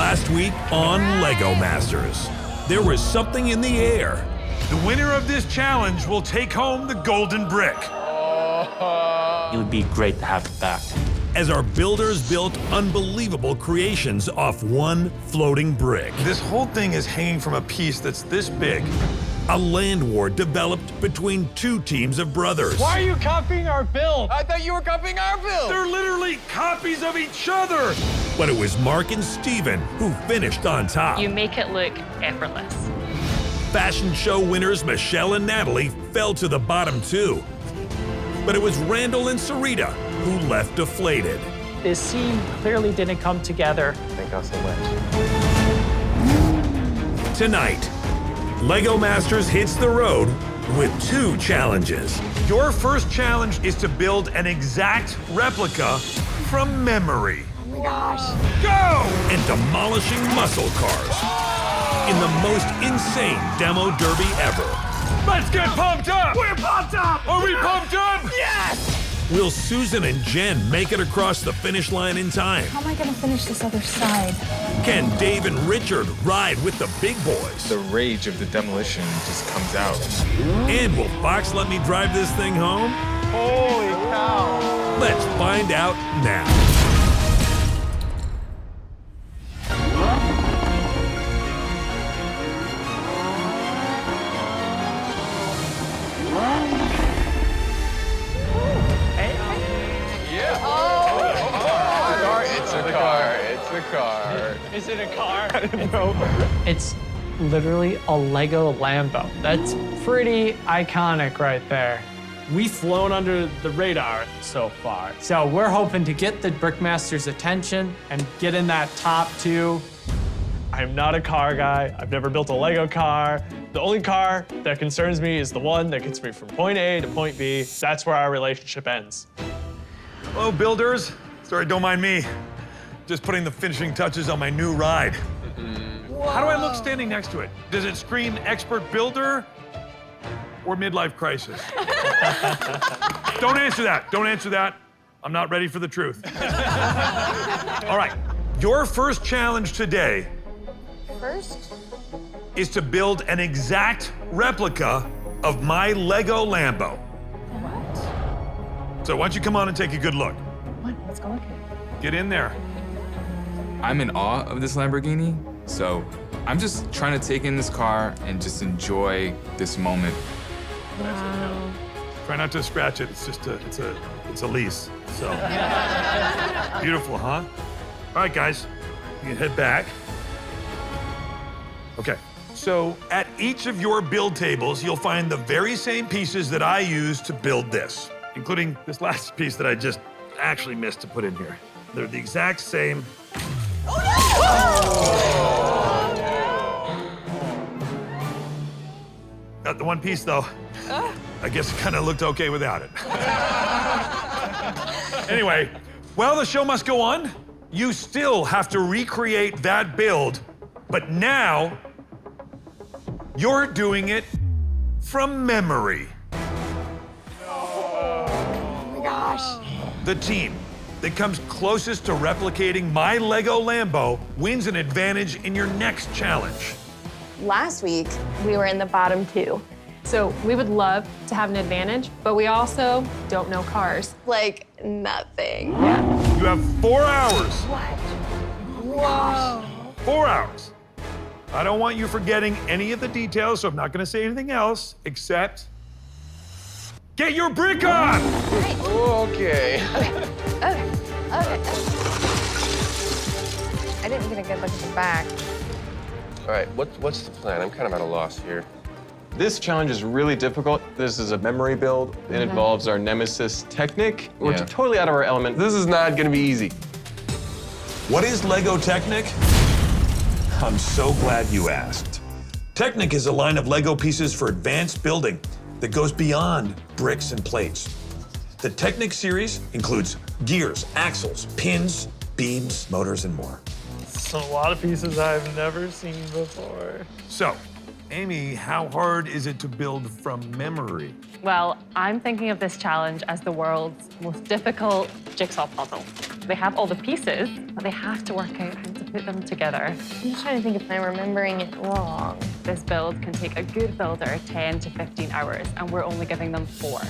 Last week on Lego Masters, there was something in the air. The winner of this challenge will take home the golden brick. It would be great to have it back. As our builders built unbelievable creations off one floating brick. This whole thing is hanging from a piece that's this big. A land war developed between two teams of brothers. Why are you copying our build? I thought you were copying our build. They're literally copies of each other. But it was Mark and Steven who finished on top. You make it look effortless. Fashion show winners Michelle and Natalie fell to the bottom two. But it was Randall and Sarita who left deflated. This scene clearly didn't come together. Thank y'all so much. Tonight, Lego Masters hits the road with two challenges. Your first challenge is to build an exact replica from memory. Oh my gosh. Go! And demolishing muscle cars in the most insane demo derby ever. Let's get pumped up! We're pumped up! Are we pumped up? Yes! Will Susan and Jen make it across the finish line in time? How am I gonna finish this other side? Can Dave and Richard ride with the big boys? The rage of the demolition just comes out. And will Fox let me drive this thing home? Holy cow. Let's find out now. Is it a car? I don't know. It's literally a Lego Lambo. That's pretty iconic right there. We've flown under the radar so far. So we're hoping to get the Brickmaster's attention and get in that top two. I'm not a car guy. I've never built a Lego car. The only car that concerns me is the one that gets me from point A to point B. That's where our relationship ends. Hello, builders. Sorry, don't mind me. Just putting the finishing touches on my new ride. How do I look standing next to it? Does it scream expert builder or midlife crisis? Don't answer that. Don't answer that. I'm not ready for the truth. All right. Your first challenge today is to build an exact replica of my Lego Lambo. What? So why don't you come on and take a good look? What? Let's go look at it. Get in there. I'm in awe of this Lamborghini, so I'm just trying to take in this car and just enjoy this moment. Wow. Try not to scratch it. It's just it's a lease. So beautiful, huh? All right, guys, you can head back. Okay. So at each of your build tables, you'll find the very same pieces that I used to build this, including this last piece that I just actually missed to put in here. They're the exact same. Got the one piece, though. I guess it kind of looked okay without it. Anyway, well, the show must go on. You still have to recreate that build, but now you're doing it from memory. Oh my gosh. The team that comes closest to replicating my Lego Lambo wins an advantage in your next challenge. Last week, we were in the bottom two. So we would love to have an advantage, but we also don't know cars. Like nothing. You have 4 hours. What? Whoa. 4 hours. I don't want you forgetting any of the details, so I'm not gonna say anything else except get your brick on! Okay. Okay. I didn't get a good look at the back. All right, what's the plan? I'm kind of at a loss here. This challenge is really difficult. This is a memory build. It involves our nemesis Technic. We're Yeah. totally out of our element. This is not gonna be easy. What is Lego Technic? I'm so glad you asked. Technic is a line of Lego pieces for advanced building that goes beyond bricks and plates. The Technic series includes gears, axles, pins, beams, motors, and more. It's a lot of pieces I've never seen before. So, Amy, how hard is it to build from memory? Well, I'm thinking of this challenge as the world's most difficult jigsaw puzzle. They have all the pieces, but they have to work out how to put them together. I'm just trying to think if I'm remembering it wrong. This build can take a good builder 10 to 15 hours, and we're only giving them 4.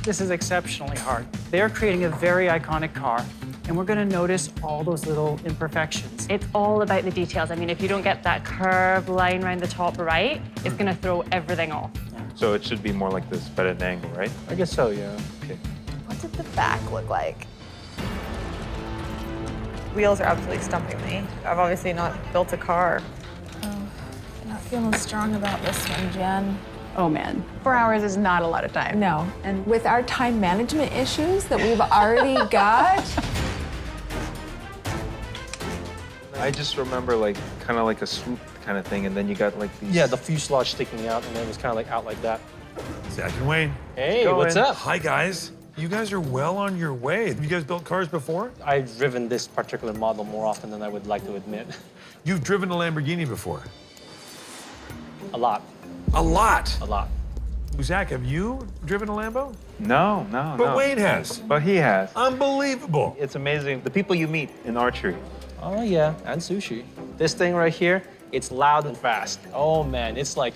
This is exceptionally hard. They're creating a very iconic car, and we're gonna notice all those little imperfections. It's all about the details. I mean, if you don't get that curved line around the top right, it's gonna throw everything off. So it should be more like this, but at an angle, right? I guess so, yeah. Okay. What did the back look like? Wheels are absolutely stumping me. I've obviously not built a car. I'm not feeling strong about this one, Jen. Oh man, 4 hours is not a lot of time. No, and with our time management issues that we've already got. I just remember like kind of like a swoop kind of thing, and then you got like these. Yeah, the fuselage sticking out, and then it was kind of like out like that. Zach and Wayne. Hey, what's up? Hi, guys. You guys are well on your way. Have you guys built cars before? I've driven this particular model more often than I would like to admit. You've driven a Lamborghini before? A lot. A lot? A lot. Zach, have you driven a Lambo? No, no, But no. Wayne has. But he has. Unbelievable. It's amazing the people you meet in archery. Oh, yeah, and sushi. This thing right here, it's loud and fast. Oh, man, it's like,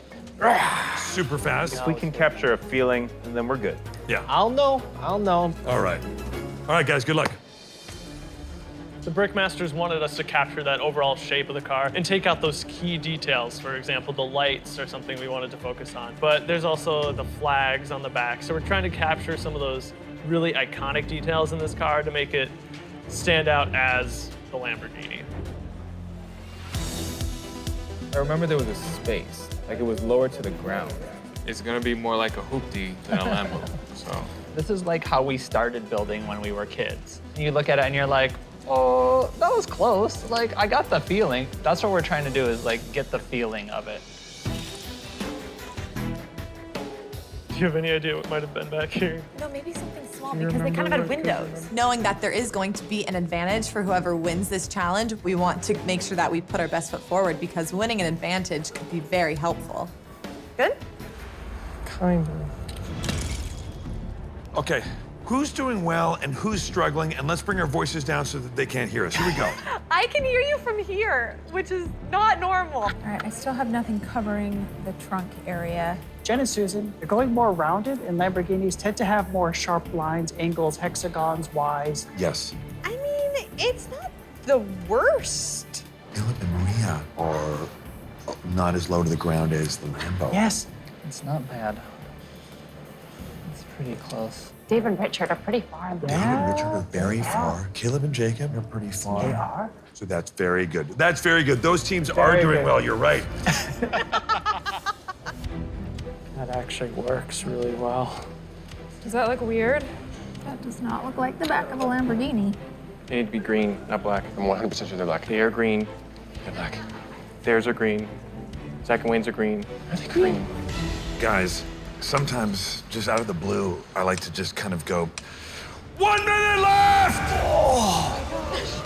super fast. If we can capture a feeling, and then we're good. Yeah. I'll know. All right. All right, guys, good luck. The Brickmasters wanted us to capture that overall shape of the car and take out those key details. For example, the lights are something we wanted to focus on. But there's also the flags on the back. So we're trying to capture some of those really iconic details in this car to make it stand out as the Lamborghini. I remember there was a space, like it was lower to the ground. It's gonna be more like a hoopty than a Lambo, so. This is like how we started building when we were kids. You look at it and you're like, oh, that was close. Like, I got the feeling. That's what we're trying to do is like get the feeling of it. Do you have any idea what might have been back here? No, maybe something small because they kind of had windows. Knowing that there is going to be an advantage for whoever wins this challenge, we want to make sure that we put our best foot forward because winning an advantage could be very helpful. Good? Kind of. Okay, who's doing well and who's struggling? And let's bring our voices down so that they can't hear us. Here we go. I can hear you from here, which is not normal. All right, I still have nothing covering the trunk area. Jen and Susan, they're going more rounded, and Lamborghinis tend to have more sharp lines, angles, hexagons, Ys. Yes. I mean, it's not the worst. Philip and Maria are not as low to the ground as the Lambo. Yes, it's not bad. It's pretty close. Dave and Richard are pretty far. David and Richard are very far. Caleb and Jacob are pretty far. They are. So that's very good. That's very good. Those teams are Very doing good. well. You're right. That actually works really well. Does that look weird? That does not look like the back of a Lamborghini. They need to be green, not black. I'm 100% sure they're black. They are green. They're black. Theirs are green. Zach and Wayne's are green. Are they green? Guys, sometimes just out of the blue, I like to just kind of go, 1 minute left!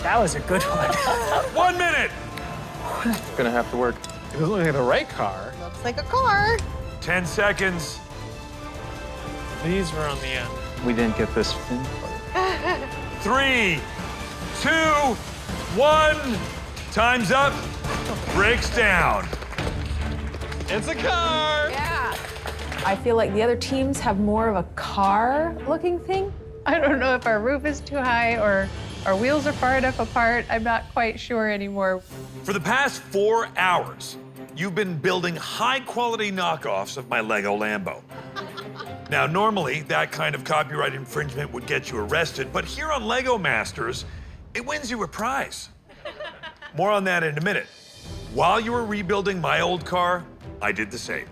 That was a good one. 1 minute! It's gonna have to work. It doesn't look like the right car. Looks like a car. 10 seconds. These were on the end. We didn't get this fin part. 3, 2, 1. Time's up. Brakes down. It's a car! Yeah. I feel like the other teams have more of a car-looking thing. I don't know if our roof is too high or our wheels are far enough apart. I'm not quite sure anymore. For the past 4 hours, you've been building high-quality knockoffs of my Lego Lambo. Now, normally, that kind of copyright infringement would get you arrested, but here on Lego Masters, it wins you a prize. More on that in a minute. While you were rebuilding my old car, I did the same.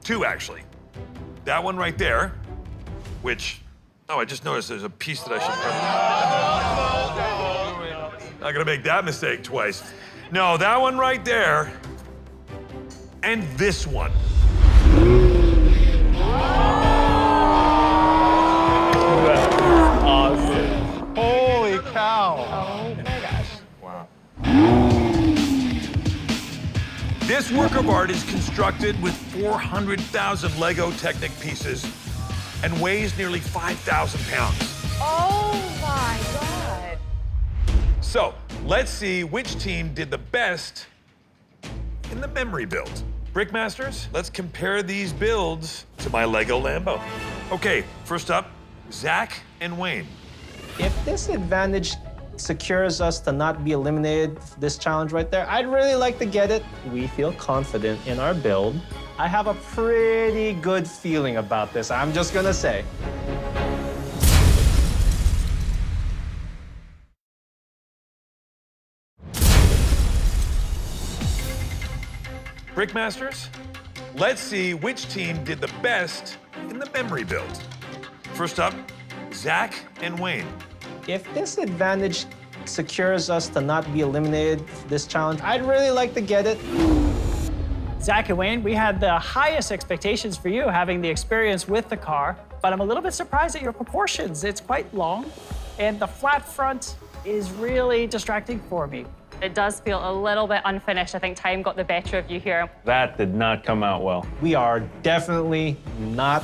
2, actually. That one right there, which, oh, I just noticed there's a piece that I should... Not gonna make that mistake twice. No, that one right there, and this one. Awesome. Holy cow. Oh my gosh. Wow. This work of art is constructed with 400,000 Lego Technic pieces and weighs nearly 5,000 pounds. Oh my God. So let's see which team did the best in the memory build. Brickmasters, let's compare these builds to my Lego Lambo. Okay, first up, Zach and Wayne. If this advantage secures us to not be eliminated, this challenge right there, I'd really like to get it. We feel confident in our build. I have a pretty good feeling about this, I'm just gonna say. Brickmasters, let's see which team did the best in the memory build. First up, Zach and Wayne. If this advantage secures us to not be eliminated, this challenge, I'd really like to get it. Zach and Wayne, we had the highest expectations for you having the experience with the car, but I'm a little bit surprised at your proportions. It's quite long, and the flat front is really distracting for me. It does feel a little bit unfinished. I think time got the better of you here. That did not come out well. We are definitely not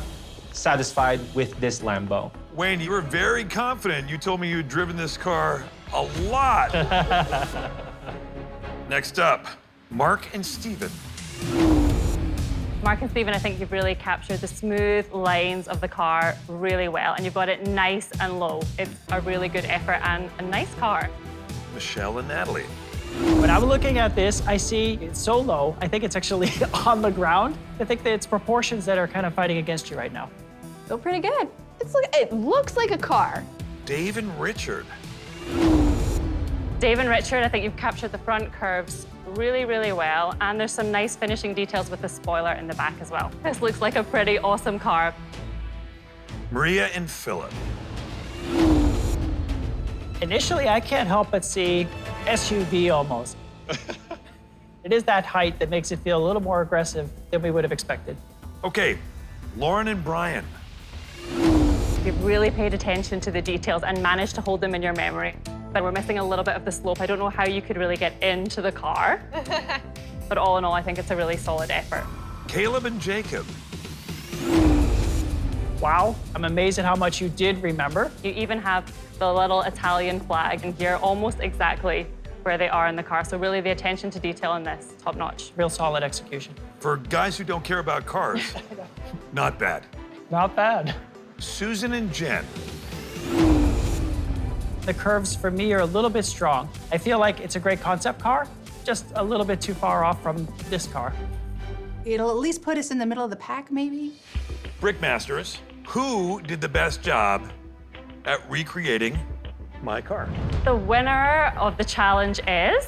satisfied with this Lambo. Wayne, you were very confident. You told me you'd driven this car a lot. Next up, Mark and Steven. Mark and Steven, I think you've really captured the smooth lines of the car really well, and you've got it nice and low. It's a really good effort and a nice car. Michelle and Natalie. When I'm looking at this, I see it's so low, I think it's actually on the ground. I think that it's proportions that are kind of fighting against you right now. Feel pretty good. It looks like a car. Dave and Richard. Dave and Richard, I think you've captured the front curves really, really well, and there's some nice finishing details with the spoiler in the back as well. This looks like a pretty awesome car. Maria and Philip. Initially, I can't help but see SUV almost. It is that height that makes it feel a little more aggressive than we would have expected. Okay, Lauren and Brian. You've really paid attention to the details and managed to hold them in your memory. But we're missing a little bit of the slope. I don't know how you could really get into the car. But all in all, I think it's a really solid effort. Caleb and Jacob. Wow, I'm amazed at how much you did remember. You even have the little Italian flag in here, almost exactly where they are in the car. So really the attention to detail in this, top notch. Real solid execution. For guys who don't care about cars, not bad. Not bad. Susan and Jen. The curves for me are a little bit strong. I feel like it's a great concept car, just a little bit too far off from this car. It'll at least put us in the middle of the pack, maybe? Brickmasters, who did the best job at recreating my car? The winner of the challenge is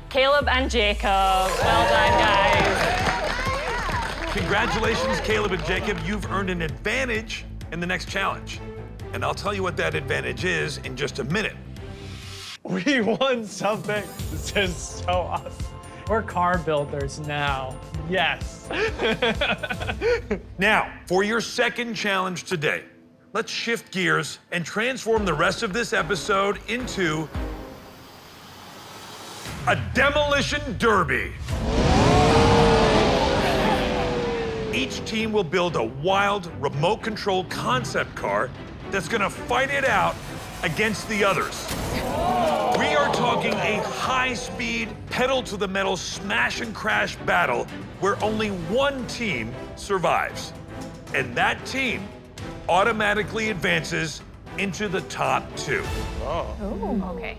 Caleb and Jacob. Well done, guys. Congratulations, Caleb and Jacob. You've earned an advantage in the next challenge. And I'll tell you what that advantage is in just a minute. We won something. This is so awesome. We're car builders now. Yes. Now, for your second challenge today, let's shift gears and transform the rest of this episode into a demolition derby. Each team will build a wild, remote-controlled concept car that's gonna fight it out against the others. We are talking a high-speed, pedal-to-the-metal smash and crash battle where only one team survives. And that team automatically advances into the top two. Oh, okay.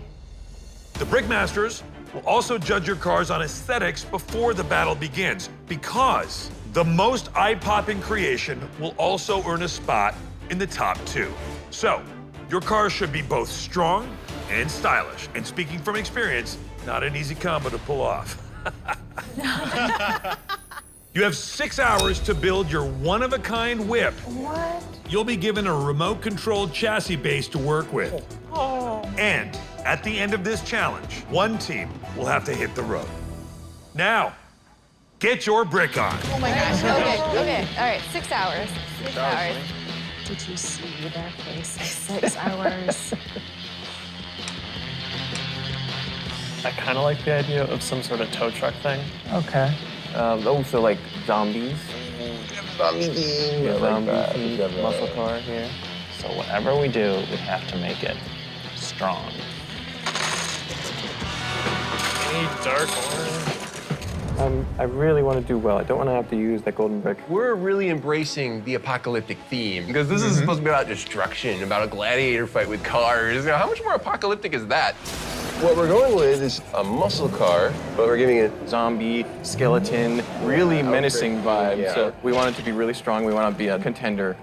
The Brickmasters will also judge your cars on aesthetics before the battle begins, because the most eye-popping creation will also earn a spot in the top two. So, your car should be both strong and stylish. And speaking from experience, not an easy combo to pull off. You have 6 hours to build your one-of-a-kind whip. What? You'll be given a remote-controlled chassis base to work with. Oh. And at the end of this challenge, one team will have to hit the road. Now, get your brick on. Oh my gosh. Okay. All right. 6 hours. 6 hours. Did you see their faces? 6 hours. I kind of like the idea of some sort of tow truck thing. Okay. Also like zombies. Zombie team. Yeah, zombie team, muscle car here. So whatever we do, we have to make it strong. Any dark orange? I really want to do well. I don't want to have to use that golden brick. We're really embracing the apocalyptic theme because this is supposed to be about destruction, about a gladiator fight with cars. How much more apocalyptic is that? What we're going with is a muscle car, but we're giving it Zombie, skeleton, really menacing vibe. Yeah. So we want it to be really strong. We want to be a contender.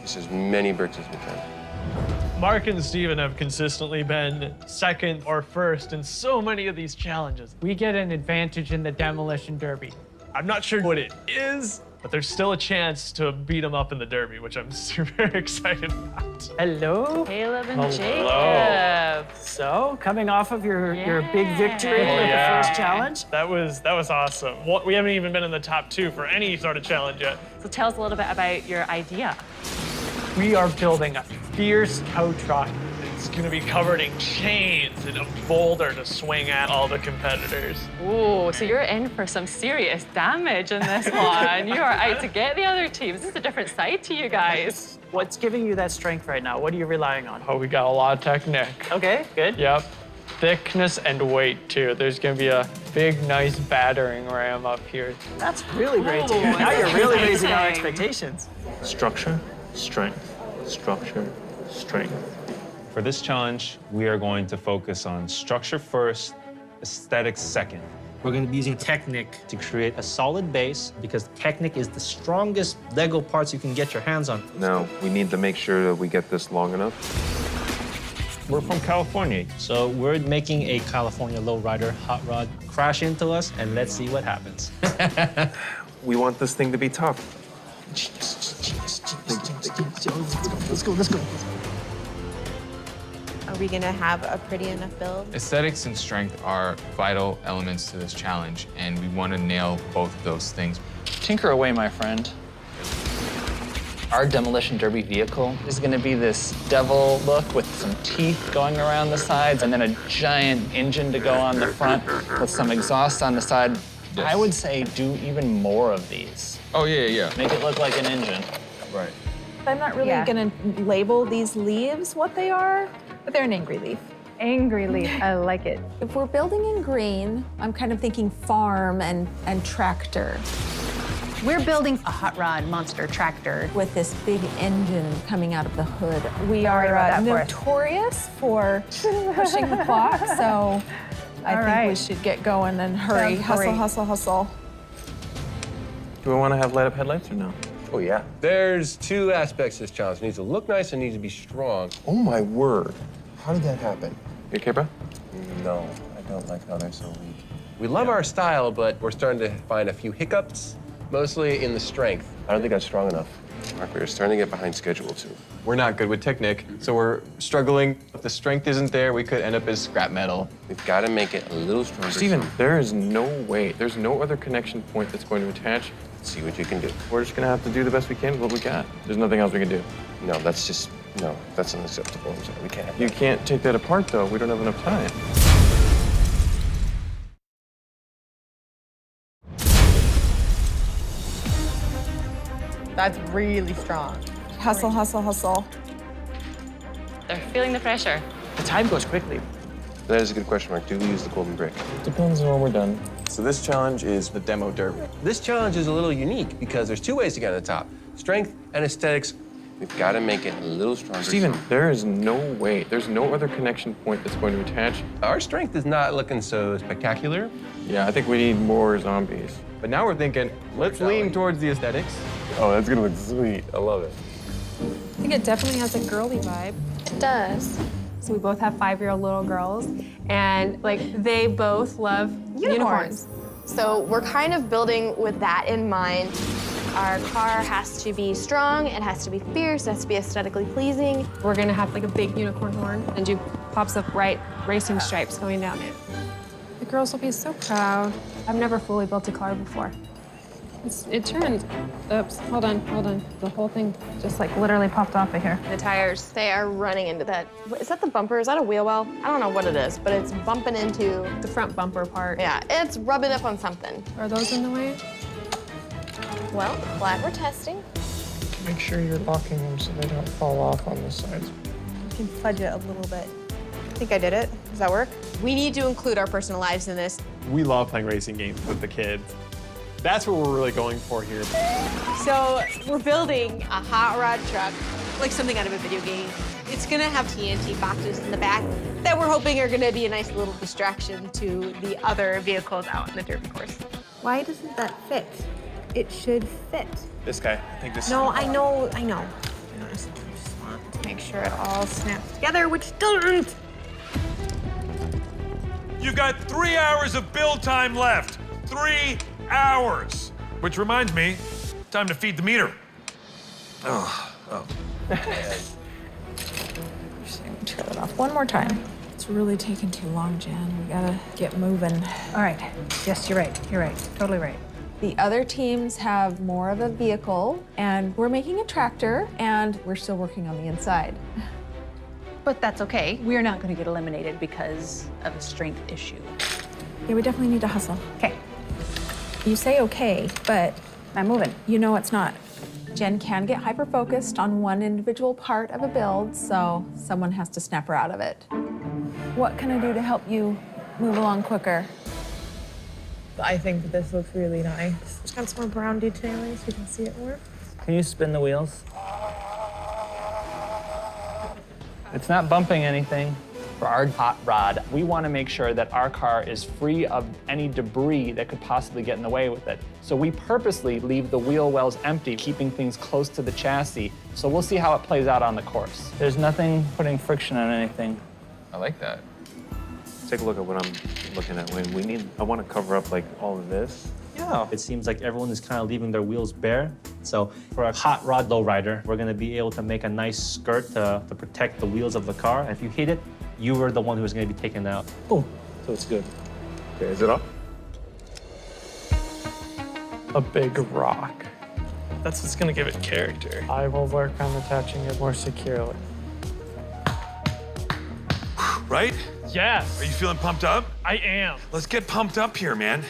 Just as many bricks as we can. Mark and Steven have consistently been second or first in so many of these challenges. We get an advantage in the demolition derby. I'm not sure what it is, but there's still a chance to beat them up in the derby, which I'm super excited about. Hello. Caleb and Hello. Jacob. So, coming off of your big victory Oh, with yeah. the first challenge. That was awesome. We haven't even been in the top 2 for any sort of challenge yet. So tell us a little bit about your idea. We are building a fierce tow truck. It's gonna be covered in chains and a boulder to swing at all the competitors. Ooh, so you're in for some serious damage in this one. You are out to get the other teams. This is a different side to you guys. What's giving you that strength right now? What are you relying on? Oh, we got a lot of technique. Okay, good. Yep. Thickness and weight, too. There's gonna be a big, nice battering ram up here. That's really great to hear. Ooh, Now you're really exciting. raising our expectations. Structure, strength, structure, strength. For this challenge, we are going to focus on structure first, aesthetics second. We're going to be using Technic to create a solid base because Technic is the strongest Lego parts you can get your hands on. Now, we need to make sure that we get this long enough. We're from California. So we're making a California lowrider hot rod crash into us, and let's see what happens. We want this thing to be tough. Let's go. Are we gonna have a pretty enough build? Aesthetics and strength are vital elements to this challenge, and we want to nail both of those things. Tinker away, my friend. Our demolition derby vehicle is going to be this devil look with some teeth going around the sides and then a giant engine to go on the front with some exhaust on the side. Yes. I would say do even more of these. Oh, yeah. Make it look like an engine. Right. I'm not really gonna label these leaves what they are, but they're an angry leaf. Angry leaf, I like it. If we're building in green, I'm kind of thinking farm and tractor. We're building a hot rod monster tractor. With this big engine coming out of the hood. We are notorious for pushing the clock, so I think we should get going and hurry. Sounds Hustle, great. hustle, hustle. Do we want to have light up headlights or no? Oh, yeah. There's 2 aspects to this challenge. It needs to look nice and it needs to be strong. Oh, my word. How did that happen? You okay, bro? No, I don't like how they're so weak. We love our style, but we're starting to find a few hiccups, mostly in the strength. I don't think that's strong enough. Mark, we're starting to get behind schedule, too. We're not good with Technic, so we're struggling. If the strength isn't there, we could end up as scrap metal. We've got to make it a little stronger. Steven, there is no way. There's no other connection point that's going to attach. See what you can do. We're just going to have to do the best we can with what we got. There's nothing else we can do. No, that's unacceptable. I'm sorry, we can't have You can't take that apart, though. We don't have enough time. That's really strong. Hustle, hustle, hustle. They're feeling the pressure. The time goes quickly. That is a good question, Mark. Do we use the golden brick? Depends on when we're done. So this challenge is the demo derby. This challenge is a little unique because there's 2 ways to get to the top. Strength and aesthetics. We've got to make it a little stronger. Steven, there is no way. There's no other connection point that's going to attach. Our strength is not looking so spectacular. Yeah, I think we need more zombies. But now we're thinking, let's lean towards the aesthetics. Oh, that's gonna look sweet. I love it. I think it definitely has a girly vibe. It does. So we both have 5-year-old little girls, and they both love unicorns. So we're kind of building with that in mind. Our car has to be strong, it has to be fierce, it has to be aesthetically pleasing. We're gonna have a big unicorn horn and do pops of bright racing stripes going down it. The girls will be so proud. I've never fully built a car before. It turned. Oops, hold on. The whole thing just literally popped off of here. The tires, they are running into that. Is that the bumper? Is that a wheel well? I don't know what it is, but it's bumping into the front bumper part. Yeah, it's rubbing up on something. Are those in the way? Well, glad we're testing. Make sure you're locking them so they don't fall off on the sides. You can fudge it a little bit. I think I did it. Does that work? We need to include our personal lives in this. We love playing racing games with the kids. That's what we're really going for here. So we're building a hot rod truck, like something out of a video game. It's gonna have TNT boxes in the back that we're hoping are gonna be a nice little distraction to the other vehicles out in the derby course. Why doesn't that fit? It should fit. This guy, I think this. No, I know. I just want to make sure it all snaps together, which doesn't. You've got 3 hours of build time left. 3 hours. Which reminds me, time to feed the meter. Oh. Turn it off one more time. It's really taking too long, Jen. We gotta get moving. All right. Yes, you're right. You're right. Totally right. The other teams have more of a vehicle, and we're making a tractor, and we're still working on the inside. But that's okay. We're not going to get eliminated because of a strength issue. Yeah, we definitely need to hustle. Okay. You say okay, but I'm moving. You know it's not. Jen can get hyper-focused on one individual part of a build, so someone has to snap her out of it. What can I do to help you move along quicker? I think that this looks really nice. Just got some more brown detailing so you can see it more. Can you spin the wheels? It's not bumping anything. For our hot rod, we want to make sure that our car is free of any debris that could possibly get in the way with it. So we purposely leave the wheel wells empty, keeping things close to the chassis. So we'll see how it plays out on the course. There's nothing putting friction on anything. I like that. Take a look at what I'm looking at, Wayne. I want to cover up like all of this. Yeah. It seems like everyone is kind of leaving their wheels bare. So for a hot rod lowrider, we're going to be able to make a nice skirt to protect the wheels of the car. If you hit it, you were the one who was going to be taken out. Boom. So it's good. Okay, is it up? A big rock. That's what's gonna give it character. I will work on attaching it more securely. Right? Yes. Are you feeling pumped up? I am. Let's get pumped up here, man.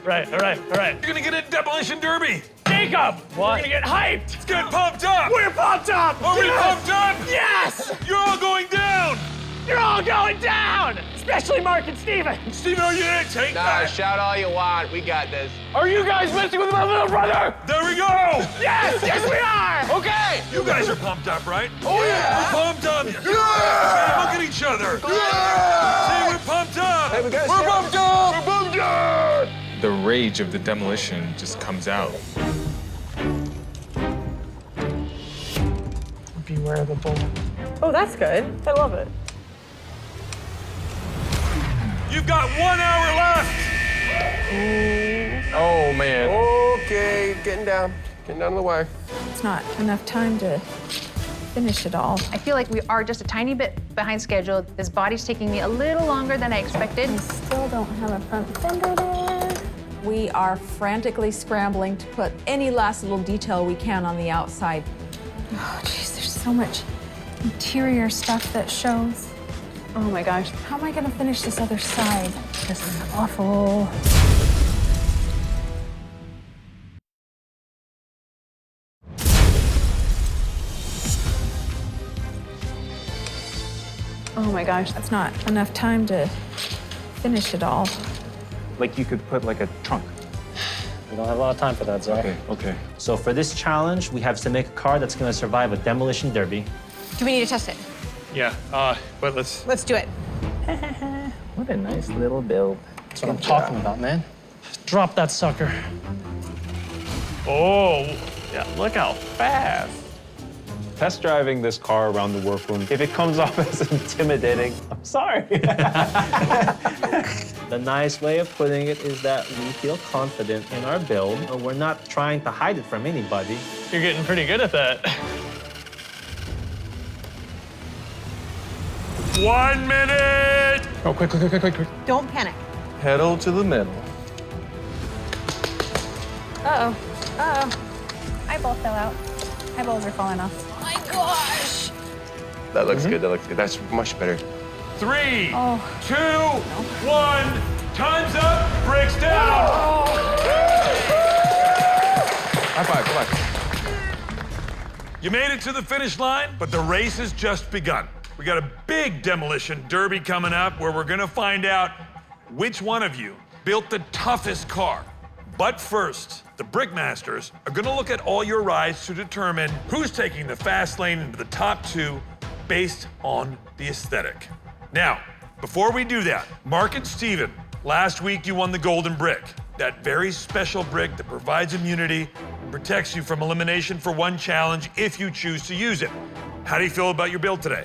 Right, all right. You're gonna get a demolition derby. Jacob! What? We're gonna get hyped! Let's get pumped up! We're pumped up! Are we pumped up? Yes! You're all going down! You're all going down! Especially Mark and Steven! Steven, are you gonna take that? Shout all you want. We got this. Are you guys messing with my little brother? There we go! Yes! Yes, we are! Okay! You guys are pumped up, right? Oh, yeah! We're pumped up! Yeah! Look at each other! Yeah! Say we're pumped up! Hey, we gotta we're pumped up! We're pumped up! The rage of the demolition just comes out. Beware the bullet. Oh, that's good. I love it. You've got 1 hour left! Oh, man. Okay, getting down to the wire. It's not enough time to finish it all. I feel like we are just a tiny bit behind schedule. This body's taking me a little longer than I expected. We still don't have a front fender there. We are frantically scrambling to put any last little detail we can on the outside. Oh, geez, there's so much interior stuff that shows. Oh my gosh. How am I gonna finish this other side? This is awful. Oh my gosh. That's not enough time to finish it all. Like you could put like a trunk. We don't have a lot of time for that, Zach. Okay. So for this challenge, we have to make a car that's going to survive a demolition derby. Do we need to test it? Yeah, but let's... Let's do it. What a nice little build. That's what I'm talking about, man. Drop that sucker. Oh, yeah, look how fast. Test driving this car around the workroom, if it comes off as intimidating, I'm sorry. The nice way of putting it is that we feel confident in our build, and we're not trying to hide it from anybody. You're getting pretty good at that. 1 minute! Oh, quick. Don't panic. Pedal to the metal. Uh-oh. Uh-oh. Eyeball fell out. Eyeballs are falling off. Oh my gosh. That looks good. That looks good. That's much better. 3, 2, 1, Oh. time's up, bricks down! High five, come on. You made it to the finish line, but the race has just begun. We got a big demolition derby coming up where we're gonna find out which one of you built the toughest car. But first, the Brickmasters are gonna look at all your rides to determine who's taking the fast lane into the top 2 based on the aesthetic. Now, before we do that, Mark and Steven, last week you won the Golden Brick, that very special brick that provides immunity and protects you from elimination for one challenge if you choose to use it. How do you feel about your build today?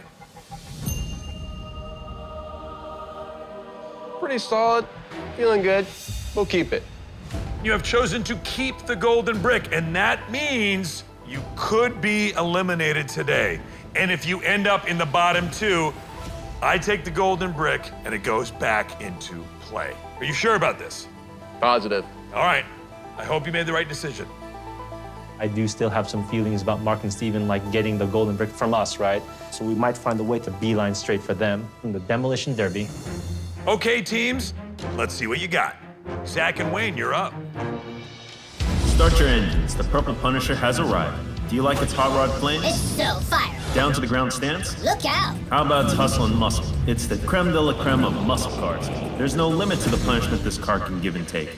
Pretty solid, feeling good. We'll keep it. You have chosen to keep the Golden Brick, and that means you could be eliminated today. And if you end up in the bottom 2, I take the Golden Brick and it goes back into play. Are you sure about this? Positive. All right. I hope you made the right decision. I do still have some feelings about Mark and Steven like getting the Golden Brick from us, right? So we might find a way to beeline straight for them in the demolition derby. Okay, teams, let's see what you got. Zach and Wayne, you're up. Start your engines. The Purple Punisher has arrived. Do you like its hot rod flames? It's so fire. Down to the ground stance? Look out. How about its hustle and muscle? It's the creme de la creme of muscle cars. There's no limit to the punishment this car can give and take.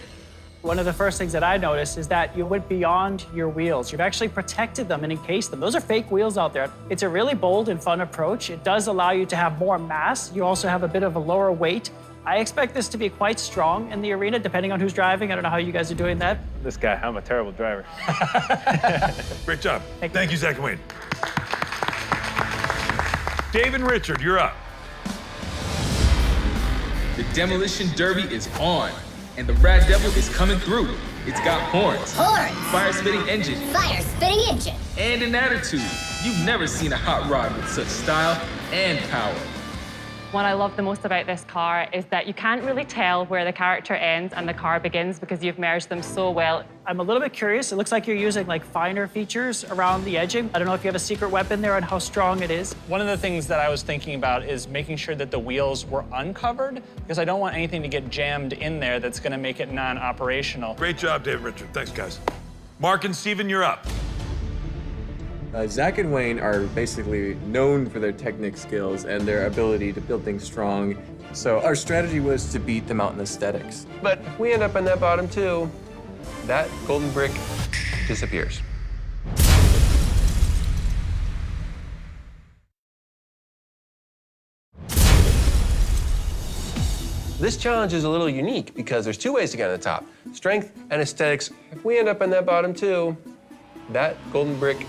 One of the first things that I noticed is that you went beyond your wheels. You've actually protected them and encased them. Those are fake wheels out there. It's a really bold and fun approach. It does allow you to have more mass. You also have a bit of a lower weight. I expect this to be quite strong in the arena, depending on who's driving. I don't know how you guys are doing that. This guy, I'm a terrible driver. Great job. Thank you, Zach and Wayne. Dave and Richard, you're up. The demolition derby is on, and the Rad Devil is coming through. It's got horns, fire-spitting engine, Fire-spitting engine. and an attitude. You've never seen a hot rod with such style and power. What I love the most about this car is that you can't really tell where the character ends and the car begins because you've merged them so well. I'm a little bit curious. It looks like you're using like finer features around the edging. I don't know if you have a secret weapon there and how strong it is. One of the things that I was thinking about is making sure that the wheels were uncovered because I don't want anything to get jammed in there that's gonna make it non-operational. Great job, Dave and Richard. Thanks, guys. Mark and Steven, you're up. Zach and Wayne are basically known for their Technic skills and their ability to build things strong. So our strategy was to beat them out in aesthetics. But if we end up in that bottom 2, that Golden Brick disappears. This challenge is a little unique because there's 2 ways to get on the top. Strength and aesthetics. If we end up in that bottom 2, that Golden Brick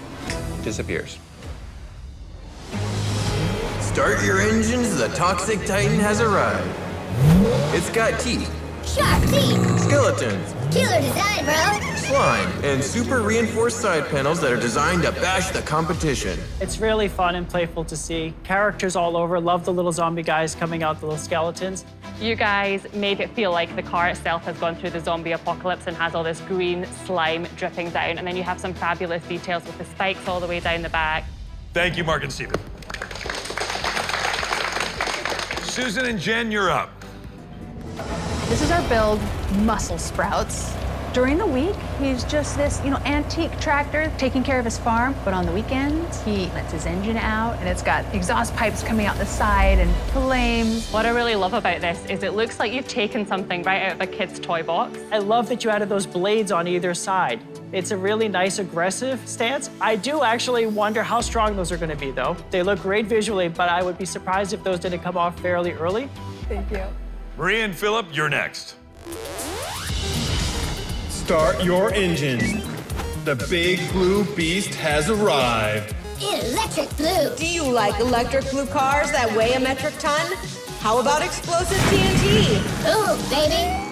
disappears. Start your engines, the Toxic Titan has arrived. It's got teeth, Sharp teeth. skeletons, Killer design, bro. slime, and super reinforced side panels that are designed to bash the competition. It's really fun and playful to see. Characters all over. Love the little zombie guys coming out, the little skeletons. You guys make it feel like the car itself has gone through the zombie apocalypse and has all this green slime dripping down. And then you have some fabulous details with the spikes all the way down the back. Thank you, Mark and Steven. Susan and Jen, you're up. This is our build, Muscle Sprouts. During the week, he's just this, antique tractor taking care of his farm. But on the weekends, he lets his engine out, and it's got exhaust pipes coming out the side and flames. What I really love about this is it looks like you've taken something right out of a kid's toy box. I love that you added those blades on either side. It's a really nice, aggressive stance. I do actually wonder how strong those are going to be, though. They look great visually, but I would be surprised if those didn't come off fairly early. Thank you. Maria and Philip, you're next. Start your engines. The big blue beast has arrived. Electric blue. Do you like electric blue cars that weigh a metric ton? How about explosive TNT? Ooh, baby.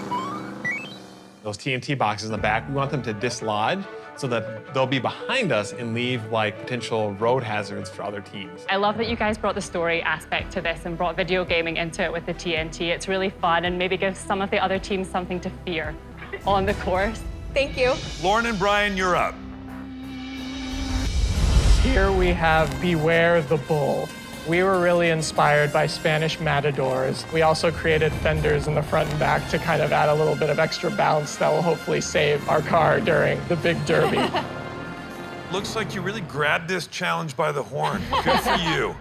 Those TNT boxes in the back, we want them to dislodge so that they'll be behind us and leave like potential road hazards for other teams. I love that you guys brought the story aspect to this and brought video gaming into it with the TNT. It's really fun and maybe gives some of the other teams something to fear on the course. Thank you. Lauren and Brian, you're up. Here we have Beware the Bull. We were really inspired by Spanish matadors. We also created fenders in the front and back to kind of add a little bit of extra bounce that will hopefully save our car during the big derby. looks like you really grabbed this challenge by the horn. Good for you.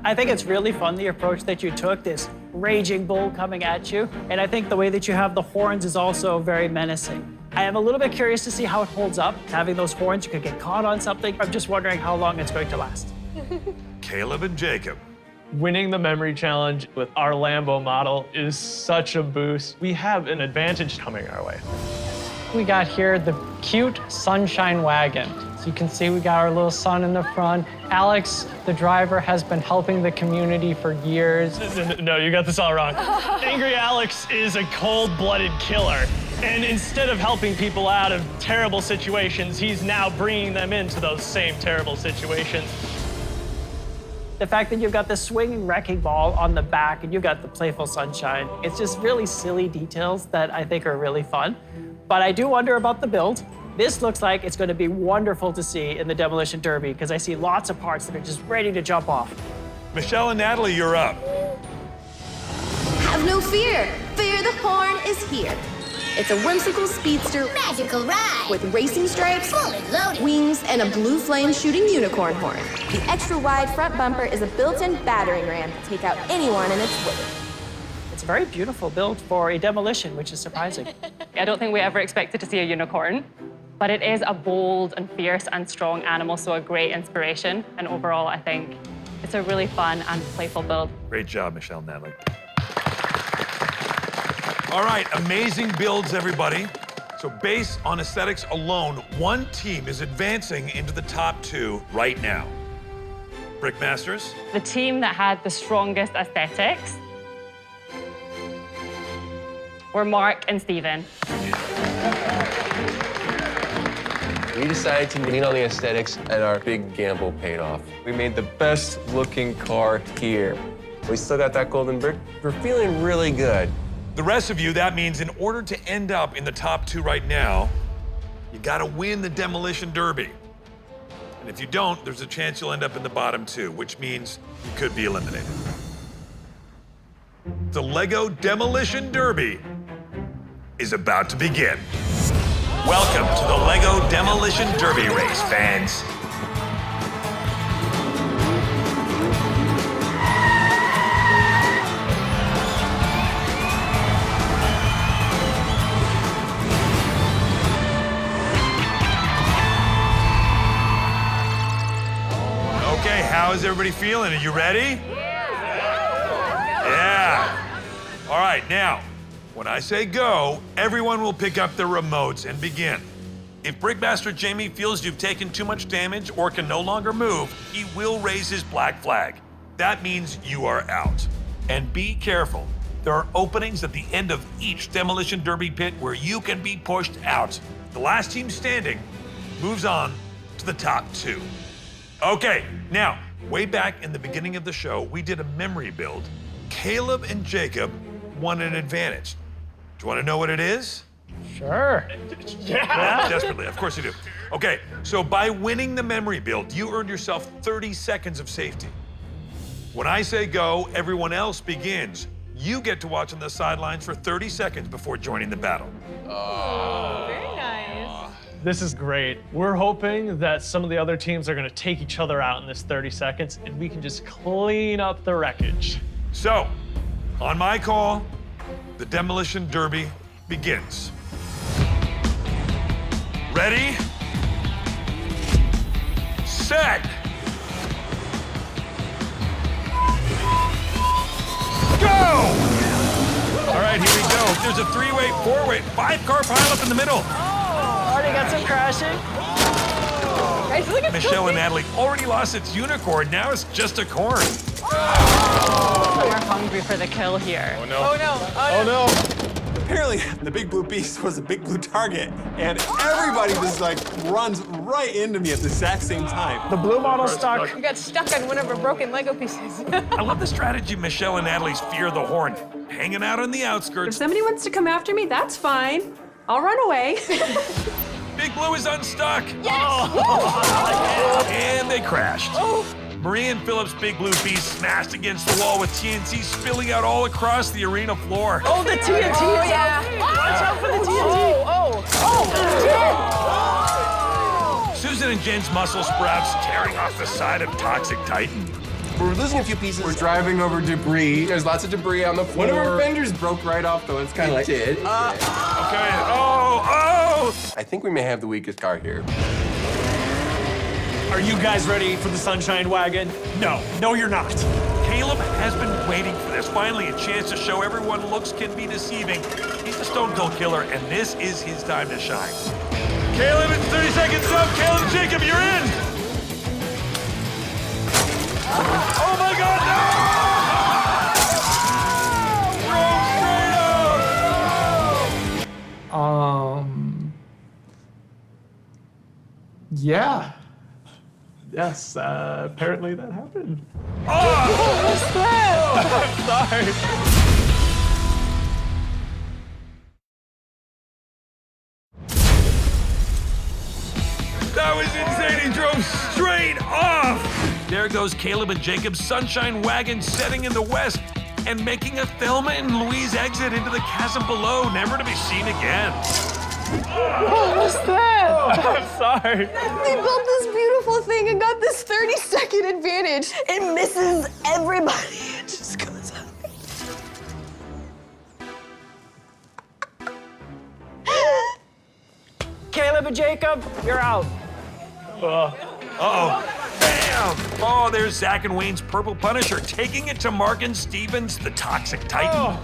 I think it's really fun, the approach that you took, this raging bull coming at you. And I think the way that you have the horns is also very menacing. I am a little bit curious to see how it holds up. Having those horns, you could get caught on something. I'm just wondering how long it's going to last. Caleb and Jacob. Winning the memory challenge with our Lambo model is such a boost. We have an advantage coming our way. We got here the cute sunshine wagon. So you can see we got our little sun in the front. Alex, the driver, has been helping the community for years. No, you got this all wrong. Angry Alex is a cold-blooded killer. And instead of helping people out of terrible situations, he's now bringing them into those same terrible situations. The fact that you've got the swinging wrecking ball on the back and you've got the playful sunshine, it's just really silly details that I think are really fun. But I do wonder about the build. This looks like it's going to be wonderful to see in the Demolition Derby because I see lots of parts that are just ready to jump off. Michelle and Natalie, you're up. Have no fear. Fear the Horn is here. It's a whimsical speedster Magical ride. with racing stripes, Fully loaded. wings, and a blue flame shooting unicorn horn. The extra wide front bumper is a built-in battering ram to take out anyone in its way. It's a very beautiful build for a demolition, which is surprising. I don't think we ever expected to see a unicorn, but it is a bold and fierce and strong animal, so a great inspiration. And overall, I think it's a really fun and playful build. Great job, Michelle and Natalie. All right, amazing builds, everybody. So based on aesthetics alone, one team is advancing into the top 2 right now. Brickmasters. The team that had the strongest aesthetics were Mark and Steven. We decided to lean on the aesthetics, and our big gamble paid off. We made the best looking car here. We still got that golden brick. We're feeling really good. The rest of you, that means in order to end up in the top 2 right now, you gotta win the Demolition Derby. And if you don't, there's a chance you'll end up in the bottom 2, which means you could be eliminated. The Lego Demolition Derby is about to begin. Welcome to the Lego Demolition Derby race, fans. Okay, how is everybody feeling? Are you ready? Yeah. All right, now, when I say go, everyone will pick up their remotes and begin. If Brickmaster Jamie feels you've taken too much damage or can no longer move, he will raise his black flag. That means you are out. And be careful. There are openings at the end of each Demolition Derby pit where you can be pushed out. The last team standing moves on to the top 2. Okay, now, way back in the beginning of the show, we did a memory build. Caleb and Jacob won an advantage. Do you want to know what it is? Sure. Yeah. Desperately, of course you do. Okay, so by winning the memory build, you earned yourself 30 seconds of safety. When I say go, everyone else begins. You get to watch on the sidelines for 30 seconds before joining the battle. Very nice. This is great. We're hoping that some of the other teams are gonna take each other out in this 30 seconds and we can just clean up the wreckage. So, on my call, the Demolition Derby begins. Ready? Set! Go! All right, here we go. There's a 3-way, 4-way, 5-car pileup in the middle. Already got some crashing. Guys, look at Michelle and Natalie already lost its unicorn. Now it's just a corn. We're hungry for the kill here. Oh no. Oh no. Oh no. Apparently, the big blue beast was a big blue target, and everybody just like runs right into me at the exact same time. The blue model's stuck. You got stuck on one of our broken Lego pieces. I love the strategy of Michelle and Natalie's Fear the Horn. Hanging out on the If outskirts. somebody wants to come after me, that's fine. I'll run away. Big Blue is unstuck. Yes! And they crashed. Oh. Marie and Philip's Big Blue Beast smashed against the wall with TNT spilling out all across the arena floor. Oh, the TNT! Oh, yeah. Watch out for the TNT! Oh! Susie Susan and Jen's muscle sprouts tearing off the side of Toxic Titan. We're losing a few pieces. We're driving over debris. There's lots of debris on the floor. One of our fenders broke right off, though. It's kind of like did. Okay. Oh! I think we may have the weakest car here. Are you guys ready for the sunshine wagon? No, you're not. Caleb has been waiting for this. Finally, a chance to show everyone looks can be deceiving. He's a stone cold killer, and this is his time to shine. Caleb, it's 30 seconds up. Caleb and Jacob, you're in. Oh my God, no! Yeah. Yes, apparently that happened. What's that? I'm sorry. That was insane. He drove straight off. There goes Caleb and Jacob's sunshine wagon setting in the west and making a Thelma and Louise exit into the chasm below, never to be seen again. What was that? I'm sorry. They built this beautiful thing and got this 30-second advantage. It misses everybody. It just goes out. Caleb and Jacob, you're out. Uh-oh. Bam! Oh, there's Zach and Wayne's Purple Punisher taking it to Mark and Stevens, the Toxic Titan.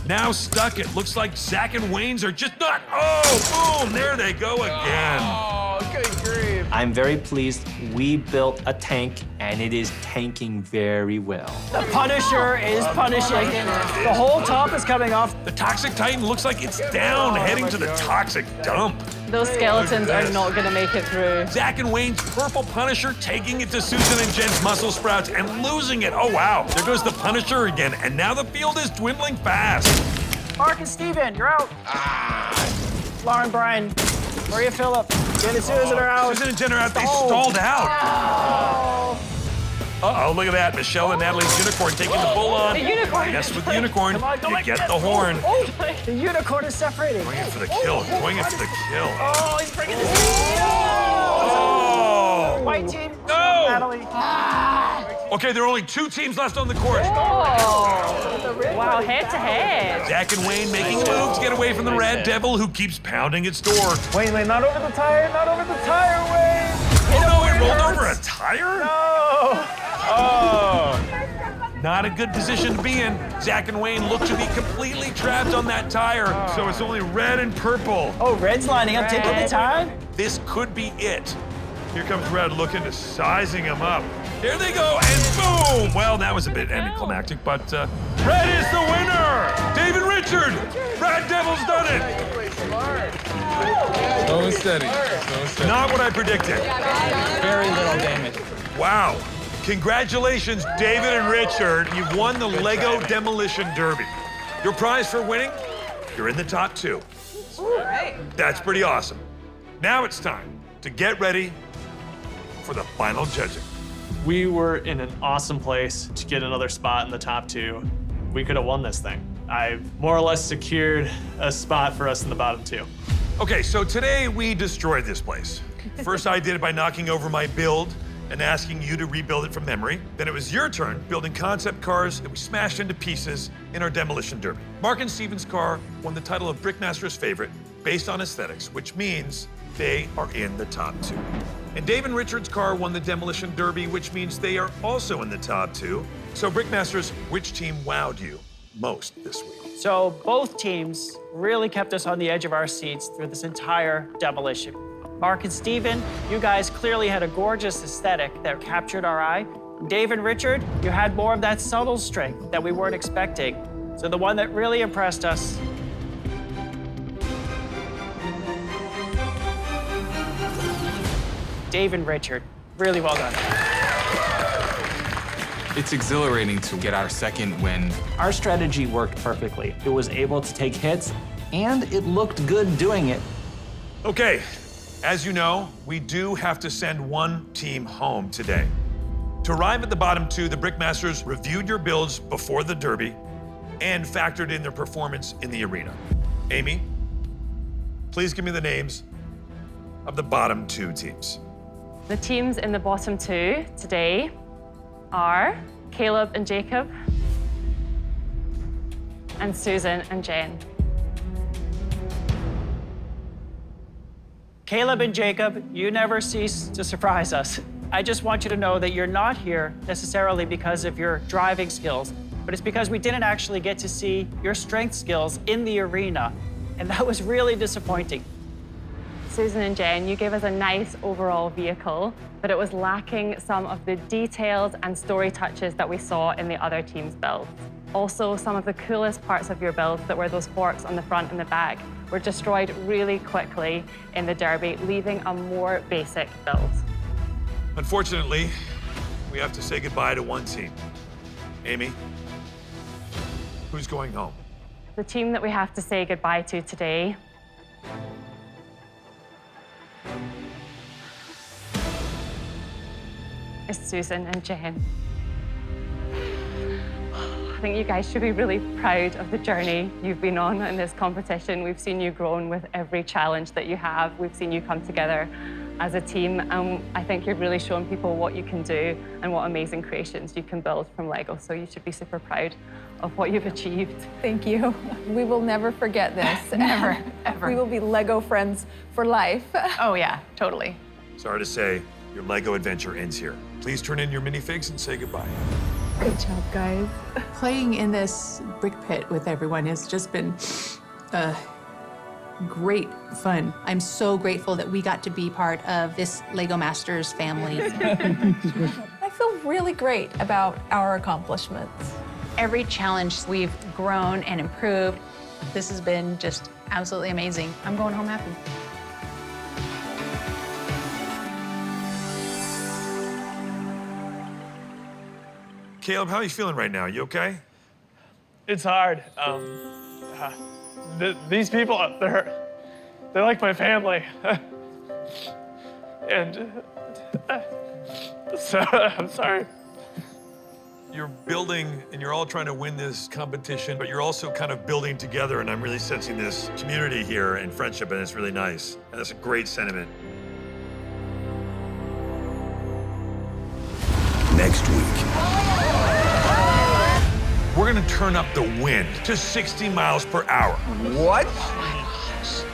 Now stuck, it looks like Zach and Wayne's are just not. Oh, boom! There they go again. Oh, good grief. I'm very pleased we built a tank, and it is tanking very well. The Punisher is punishing. The whole top is coming off. The Toxic Titan looks like it's down, heading to the toxic dump. Those skeletons are not gonna make it through. Zach and Wayne's Purple Punisher taking it to Susan and Jen's Muscle Sprouts and losing it. Oh, wow. There goes the Punisher again, and now the field is dwindling fast. Mark and Steven, you're out. Lauren, Brian, Maria, Phillip, Jen and Susan are out. Susan and Jen are out. They stalled out. Uh-oh, look at that. Michelle and Natalie's unicorn taking the bull on. The unicorn. Yes, with the unicorn, Come on, go you like get this. the horn. The unicorn is separated. Going in for the kill. Going in for the kill. Oh, he's bringing this. Oh! White team. No! Natalie. Okay, there are only 2 teams left on the court. Wow, head to head. Zach and Wayne making moves to get away from the Red Devil, who keeps pounding its door. Wayne, not over the tire, not over the tire, Wayne. Oh no, it rolled over a tire? No. Oh. Not a good position to be in. Zach and Wayne look to be completely trapped on that tire, so it's only red and purple. Oh, red's lining up, taking the time. This could be it. Here comes red looking to sizing him up. There they go, and boom! Well, that was a bit anticlimactic, but red is the winner! David Richard! Red Devil's done it! Slow and steady. Slow and steady. Not what I predicted. Very little damage. Wow. Congratulations, David and Richard. You've won the Lego Demolition Derby. Your prize for winning? You're in the top 2. That's pretty awesome. Now it's time to get ready for the final judging. We were in an awesome place to get another spot in the top 2. We could have won this thing. I've more or less secured a spot for us in the bottom 2. Okay, so today we destroyed this place. First, I did it by knocking over my build and asking you to rebuild it from memory. Then it was your turn building concept cars that we smashed into pieces in our demolition derby. Mark and Steven's car won the title of Brickmaster's favorite based on aesthetics, which means they are in the top 2. And Dave and Richard's car won the demolition derby, which means they are also in the top 2. So Brickmasters, which team wowed you most this week? So both teams really kept us on the edge of our seats through this entire demolition. Mark and Steven, you guys clearly had a gorgeous aesthetic that captured our eye. Dave and Richard, you had more of that subtle strength that we weren't expecting. So the one that really impressed us Dave and Richard, really well done. It's exhilarating to get our second win. Our strategy worked perfectly. It was able to take hits, and it looked good doing it. Okay, as you know, we do have to send one team home today. To arrive at the bottom 2, the Brickmasters reviewed your builds before the derby and factored in their performance in the arena. Amy, please give me the names of the bottom 2 teams. The teams in the bottom 2 today are Caleb and Jacob, and Susan and Jen. Caleb and Jacob, you never cease to surprise us. I just want you to know that you're not here necessarily because of your driving skills, but it's because we didn't actually get to see your strength skills in the arena, and that was really disappointing. Susan and Jen, you gave us a nice overall vehicle, but it was lacking some of the details and story touches that we saw in the other team's builds. Also, some of the coolest parts of your build, that were those forks on the front and the back, were destroyed really quickly in the Derby, leaving a more basic build. Unfortunately, we have to say goodbye to one team. Amy, who's going home? The team that we have to say goodbye to today is Susan and Jen. I think you guys should be really proud of the journey you've been on in this competition. We've seen you grown with every challenge that you have. We've seen you come together as a team, and I think you've really shown people what you can do and what amazing creations you can build from Lego. So you should be super proud of what you've achieved. Thank you. We will never forget this. Never, ever. We will be Lego friends for life. Oh yeah, totally. Sorry to say, your Lego adventure ends here. Please turn in your minifigs and say goodbye. Good job, guys. Playing in this brick pit with everyone has just been great fun. I'm so grateful that we got to be part of this Lego Masters family. I feel really great about our accomplishments. Every challenge, we've grown and improved. This has been just absolutely amazing. I'm going home happy. Caleb, how are you feeling right now? You okay? It's hard. These people, they're like my family. And so, I'm sorry. You're building and you're all trying to win this competition, but you're also kind of building together, and I'm really sensing this community here and friendship, and it's really nice. And that's a great sentiment. Next week, we're gonna turn up the wind to 60 miles per hour. What?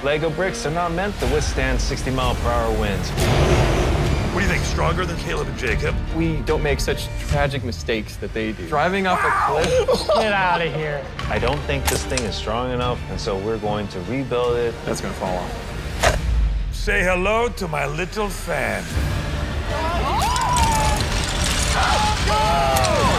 Lego bricks are not meant to withstand 60-mile-per-hour winds. What do you think, stronger than Caleb and Jacob? We don't make such tragic mistakes that they do. Driving off a cliff? Get out of here. I don't think this thing is strong enough, and so we're going to rebuild it. That's gonna fall off. Say hello to my little fan. Go!